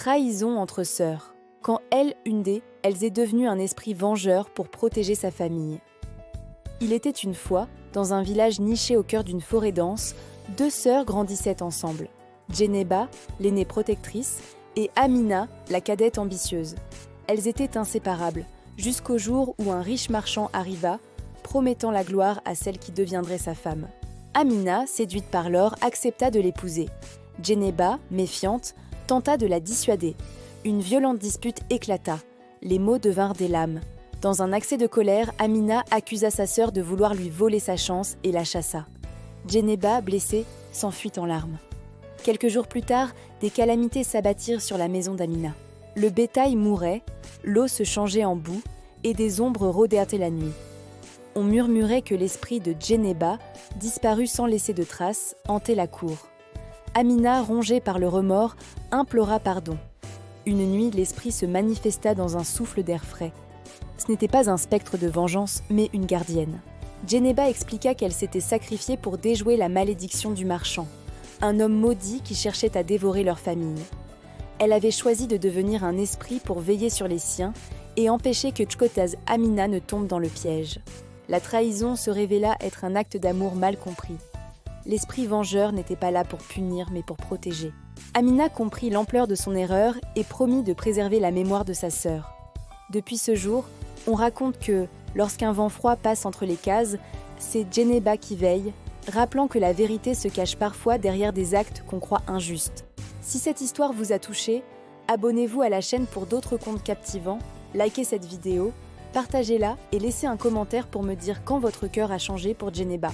Trahison entre sœurs. Quand elle, Hundé, elles est devenue un esprit vengeur pour protéger sa famille. Il était une fois, dans un village niché au cœur d'une forêt dense, 2 sœurs grandissaient ensemble. Djeneba, l'aînée protectrice, et Amina, la cadette ambitieuse. Elles étaient inséparables, jusqu'au jour où un riche marchand arriva, promettant la gloire à celle qui deviendrait sa femme. Amina, séduite par l'or, accepta de l'épouser. Djeneba, méfiante, tenta de la dissuader. Une violente dispute éclata. Les mots devinrent des lames. Dans un accès de colère, Amina accusa sa sœur de vouloir lui voler sa chance et la chassa. Djeneba, blessée, s'enfuit en larmes. Quelques jours plus tard, des calamités s'abattirent sur la maison d'Amina. Le bétail mourait, l'eau se changeait en boue et des ombres rôdèrent la nuit. On murmurait que l'esprit de Djeneba, disparu sans laisser de traces, hantait la cour. Amina, rongée par le remords, implora pardon. Une nuit, l'esprit se manifesta dans un souffle d'air frais. Ce n'était pas un spectre de vengeance, mais une gardienne. Djeneba expliqua qu'elle s'était sacrifiée pour déjouer la malédiction du marchand, un homme maudit qui cherchait à dévorer leur famille. Elle avait choisi de devenir un esprit pour veiller sur les siens et empêcher que Tchkotaz Amina ne tombe dans le piège. La trahison se révéla être un acte d'amour mal compris. L'esprit vengeur n'était pas là pour punir, mais pour protéger. Amina comprit l'ampleur de son erreur et promit de préserver la mémoire de sa sœur. Depuis ce jour, on raconte que, lorsqu'un vent froid passe entre les cases, c'est Djeneba qui veille, rappelant que la vérité se cache parfois derrière des actes qu'on croit injustes. Si cette histoire vous a touché, abonnez-vous à la chaîne pour d'autres contes captivants, likez cette vidéo, partagez-la et laissez un commentaire pour me dire quand votre cœur a changé pour Djeneba.